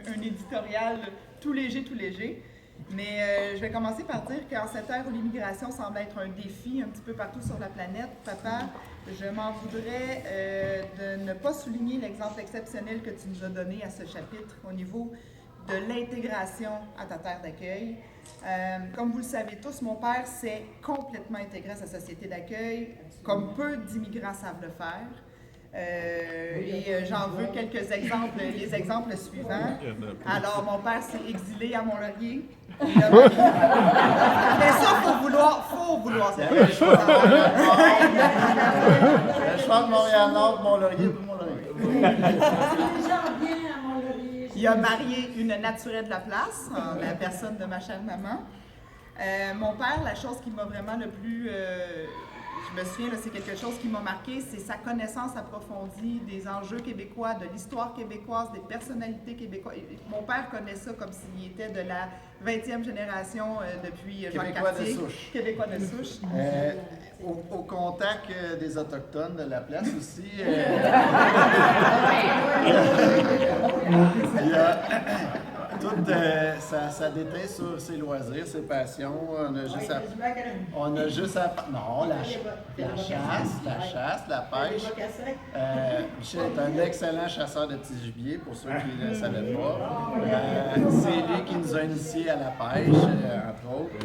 un éditorial tout léger. Mais je vais commencer par dire qu'en cette ère où l'immigration semble être un défi un petit peu partout sur la planète, papa, je m'en voudrais de ne pas souligner l'exemple exceptionnel que tu nous as donné à ce chapitre au niveau de l'intégration à ta terre d'accueil. Comme vous le savez tous, mon père s'est complètement intégré à sa société d'accueil, comme peu d'immigrants savent le faire. J'en veux quelques exemples, les exemples suivants. Alors, mon père s'est exilé à Mont-Laurier. Mais ça, faut vouloir. Il y avait le choix de Montréal-Nord, Mont-Laurier ou Mont-Laurier. Il a marié une naturelle de la place, la personne de ma chère maman. Mon père, la chose qui m'a vraiment le plus... je me souviens, c'est quelque chose qui m'a marqué, c'est sa connaissance approfondie des enjeux québécois, de l'histoire québécoise, des personnalités québécoises. Mon père connaît ça comme s'il était de la 20e génération depuis Jacques Cartier. Québécois de souche. Au contact des Autochtones de la place aussi. Ça déteint sur ses loisirs, ses passions. On a juste à... Non, la chasse, la pêche. Michel est un excellent chasseur de petits gibiers, pour ceux qui ne le savaient pas. C'est lui qui nous a initiés à la pêche, entre autres.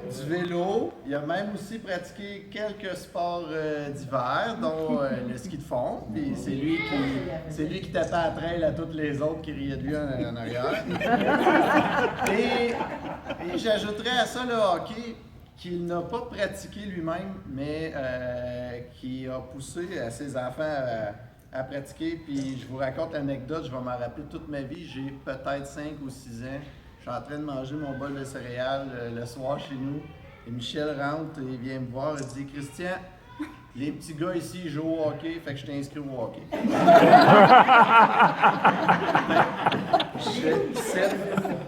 Du vélo, il a même aussi pratiqué quelques sports d'hiver, dont le ski de fond. Puis c'est lui qui tapait à trail à toutes les autres qui riaient de lui en arrière. Et j'ajouterais à ça le hockey, qu'il n'a pas pratiqué lui-même, mais qui a poussé à ses enfants à pratiquer. Puis je vous raconte l'anecdote, je vais m'en rappeler toute ma vie. J'ai peut-être 5 ou 6 ans. Je suis en train de manger mon bol de céréales le soir chez nous. Et Michel rentre et vient me voir et dit « Christian, les petits gars ici ils jouent au hockey, fait que je t'ai inscrit au hockey. »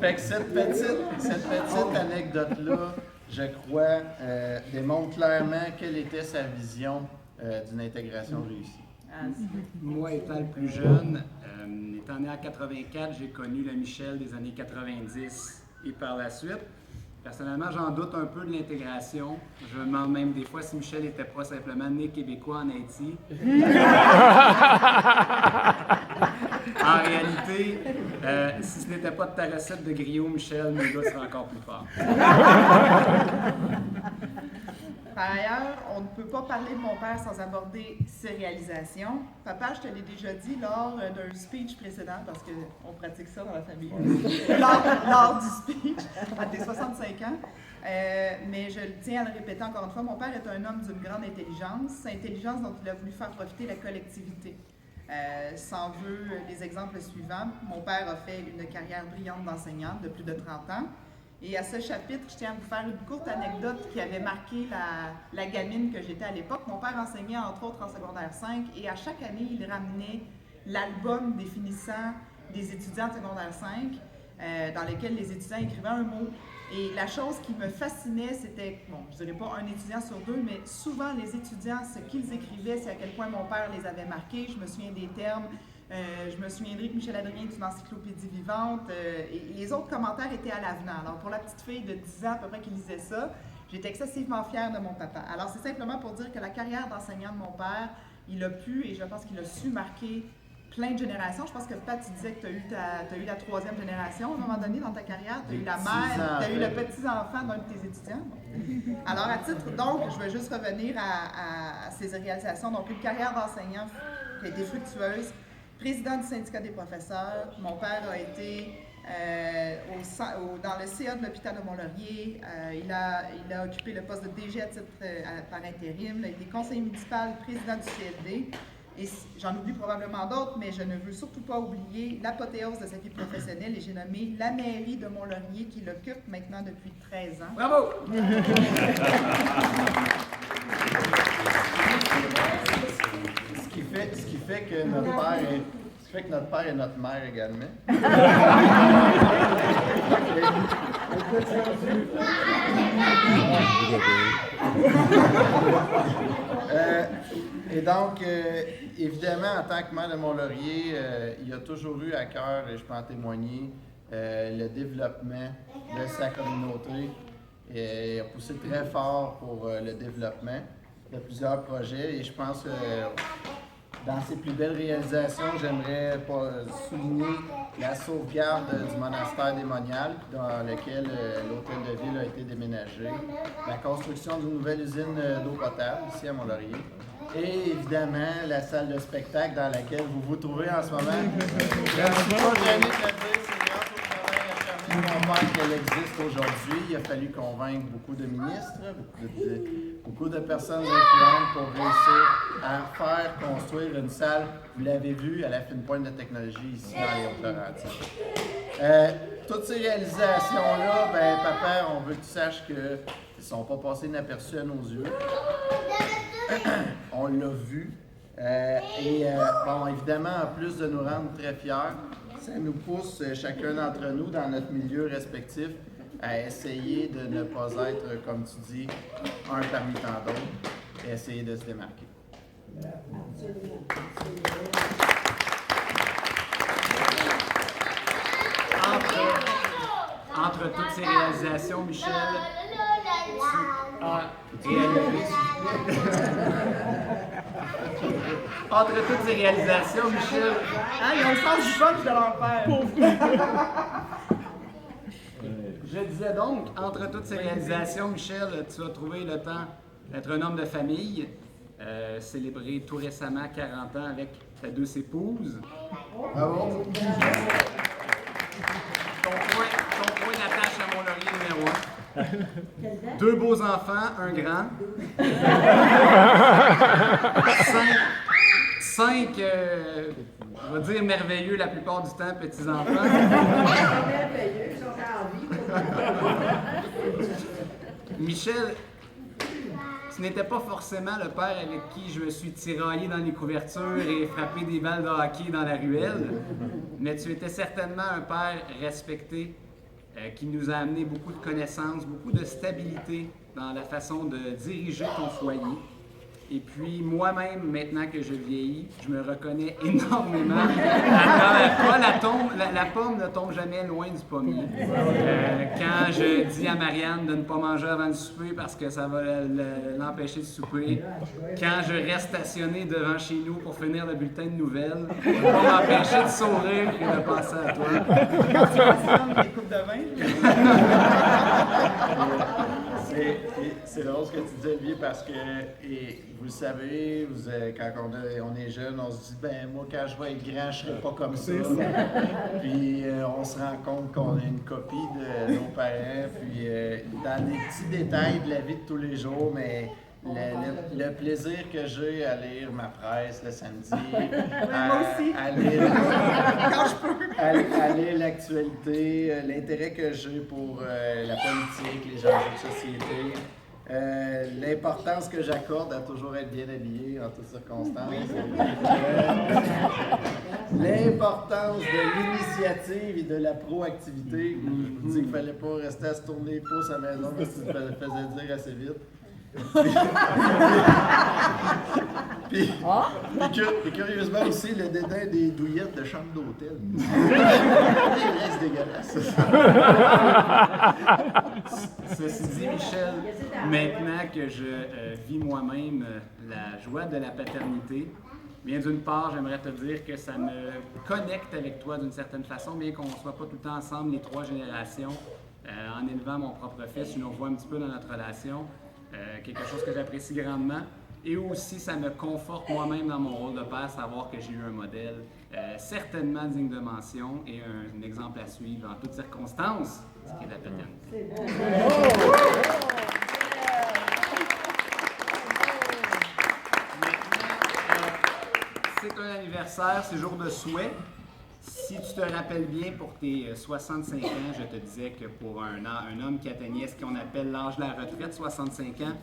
Cette petite anecdote-là, je crois, démontre clairement quelle était sa vision d'une intégration réussie. Moi, étant le plus jeune, étant né en 84, j'ai connu le Michel des années 90 et par la suite. Personnellement, j'en doute un peu de l'intégration. Je me demande même des fois si Michel n'était pas simplement né québécois en Haïti. En réalité, si ce n'était pas de ta recette de griot, Michel, mes gars seraient encore plus forts. Par ailleurs, on ne peut pas parler de mon père sans aborder ses réalisations. Papa, je te l'ai déjà dit lors d'un speech précédent, parce qu'on pratique ça dans la famille, lors du speech, à tes 65 ans. Mais je tiens à le répéter encore une fois, mon père est un homme d'une grande intelligence dont il a voulu faire profiter la collectivité. S'en veut les exemples suivants. Mon père a fait une carrière brillante d'enseignant de plus de 30 ans. Et à ce chapitre, je tiens à vous faire une courte anecdote qui avait marqué la gamine que j'étais à l'époque. Mon père enseignait entre autres en secondaire 5 et à chaque année, il ramenait l'album définissant des étudiants de secondaire 5 dans lequel les étudiants écrivaient un mot. Et la chose qui me fascinait, c'était, bon, je dirais pas un étudiant sur 2, mais souvent les étudiants, ce qu'ils écrivaient, c'est à quel point mon père les avait marqués. Je me souviens des termes. Je me souviendrai que Michel Adrien est une encyclopédie vivante et les autres commentaires étaient à l'avenant. Alors pour la petite fille de 10 ans à peu près qui lisait ça, j'étais excessivement fière de mon papa. Alors c'est simplement pour dire que la carrière d'enseignant de mon père, il a pu et je pense qu'il a su marquer plein de générations. Je pense que Pat, tu disais que tu as eu la 3e génération à un moment donné dans ta carrière. Tu as eu la mère, tu as eu le petit-enfant d'un de tes étudiants. Alors à titre, donc, je vais juste revenir à ces réalisations. Donc une carrière d'enseignant qui a été fructueuse. Président du syndicat des professeurs, mon père a été dans le CA de l'hôpital de Mont-Laurier. Il a occupé le poste de DG à titre par intérim. Il a été conseiller municipal, président du CLD. Et j'en oublie probablement d'autres, mais je ne veux surtout pas oublier l'apothéose de sa vie professionnelle et j'ai nommé la mairie de Mont-Laurier qu'il occupe maintenant depuis 13 ans. Bravo! Ce qui fait que notre père est notre mère également. Et donc, évidemment, en tant que maire de Mont-Laurier, il a toujours eu à cœur, et je peux en témoigner, le développement de sa communauté. Et il a poussé très fort pour le développement de plusieurs projets. Et je pense que dans ses plus belles réalisations, j'aimerais souligner la sauvegarde du monastère des Moniales, dans lequel l'hôtel de ville a été déménagé, la construction d'une nouvelle usine d'eau potable ici à Mont-Laurier, et évidemment la salle de spectacle dans laquelle vous vous trouvez en ce moment. Je ne suis pas gêné de le dire, c'est grâce au travail acharné de mon père qu'elle existe aujourd'hui. Il a fallu convaincre beaucoup de ministres, beaucoup de personnes influentes pour réussir à faire construire une salle, vous l'avez vu, à la fine pointe de technologie ici dans les Hautes-Laurentides. Toutes ces réalisations-là, ben papa, on veut que tu saches qu'ils ne sont pas passés inaperçus à nos yeux. On l'a vu. Bon, évidemment, en plus de nous rendre très fiers, ça nous pousse chacun d'entre nous dans notre milieu respectif à essayer de ne pas être, comme tu dis, un parmi tant d'autres, et essayer de se démarquer. Entre toutes ces réalisations, Michel, tu as réalisé. Entre toutes ces réalisations, Michel. Ah, ils ont le sens du punch de leur père. Je disais donc, entre toutes ces réalisations, Michel, tu as trouvé le temps d'être un homme de famille, célébré tout récemment 40 ans avec ta douce épouse. Bravo! Ton point d'attache à Mont-Laurier numéro 1. 2 beaux enfants, un grand. 5, on va dire merveilleux la plupart du temps, petits-enfants. Merveilleux, ils sont en vie. Michel, ce n'était pas forcément le père avec qui je me suis tiraillé dans les couvertures et frappé des balles de hockey dans la ruelle, mais tu étais certainement un père respecté qui nous a amené beaucoup de connaissances, beaucoup de stabilité dans la façon de diriger ton foyer. Et puis, moi-même, maintenant que je vieillis, je me reconnais énormément la pomme ne tombe jamais loin du pommier. Quand je dis à Marianne de ne pas manger avant le souper parce que ça va l'empêcher de souper, quand je reste stationné devant chez nous pour finir le bulletin de nouvelles, ça va m'empêcher de sourire et de penser à toi. Quand tu considères des coupes de vin. C'est drôle ce que tu dis, Olivier, parce que, et vous le savez, quand on est jeune, on se dit, ben moi, quand je vais être grand, je serai pas comme ça. Puis on se rend compte qu'on a une copie de nos parents, puis dans des petits détails de la vie de tous les jours, mais le plaisir que j'ai à lire ma presse le samedi, à lire l'actualité, l'intérêt que j'ai pour la politique, les enjeux de société, l'importance que j'accorde à toujours être bien habillé en toutes circonstances, l'importance de l'initiative et de la proactivité. Je vous dis qu'il ne fallait pas rester à se tourner les pouces à la maison parce que ça faisait dire assez vite. Puis curieusement aussi, le dédain des douillettes de chambre d'hôtel. C'est dégueulasse. Ceci dit, Michel, maintenant que je vis moi-même la joie de la paternité, bien d'une part, j'aimerais te dire que ça me connecte avec toi d'une certaine façon, bien qu'on ne soit pas tout le temps ensemble, les 3 générations. En élevant mon propre fils, je nous revois un petit peu dans notre relation. Quelque chose que j'apprécie grandement. Et aussi, ça me conforte moi-même dans mon rôle de père, savoir que j'ai eu un modèle certainement digne de mention et un exemple à suivre en toutes circonstances, ce qui est la paternité. C'est un anniversaire, c'est jour de souhait. Si tu te rappelles bien, pour tes 65 ans, je te disais que pour un homme qui atteignait ce qu'on appelle l'âge de la retraite, 65 ans,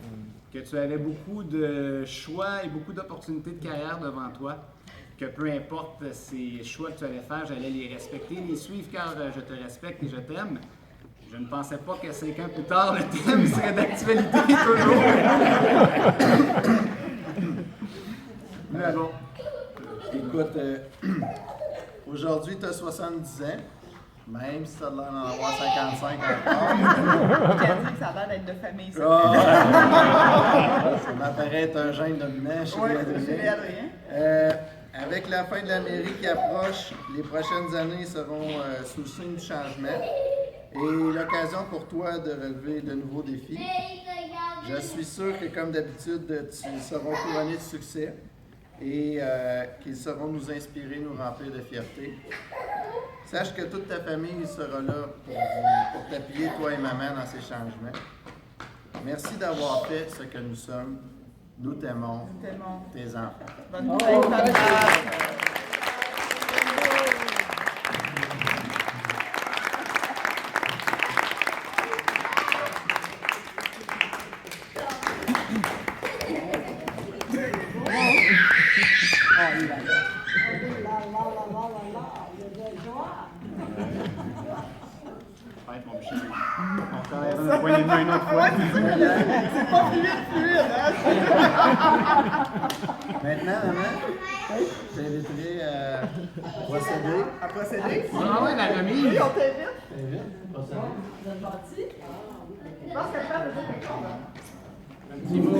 que tu avais beaucoup de choix et beaucoup d'opportunités de carrière devant toi, que peu importe ces choix que tu allais faire, j'allais les respecter, les suivre car je te respecte et je t'aime. Je ne pensais pas que 5 ans plus tard, le thème serait d'actualité toujours. Mais bon. Écoute, aujourd'hui, tu as 70 ans, même si tu as l'air d'en avoir 55 encore. Je t'ai dit que ça a l'air d'être de famille, ça. Ça m'apparaît être un gène dominant chez Oui, les chez les Adriens. Adriens. Avec la fin de la mairie qui approche, les prochaines années seront sous le signe du changement et l'occasion pour toi de relever de nouveaux défis. Je suis sûr que, comme d'habitude, tu seras couronné de succès et qu'ils sauront nous inspirer, nous remplir de fierté. Sache que toute ta famille sera là pour t'appuyer, toi et maman, dans ces changements. Merci d'avoir fait ce que nous sommes. Nous t'aimons, tes enfants. Bonne fête, papa. Arrête, mon Michel. Encore la poignée de main une autre fois. C'est pas fluide, hein? Maintenant, maman, je t'inviterai à procéder. À procéder? Ah ouais, la remise. Oui, on t'invite. T'invite, procéder. Je pense qu'elle fait quelque chose. Un petit mot.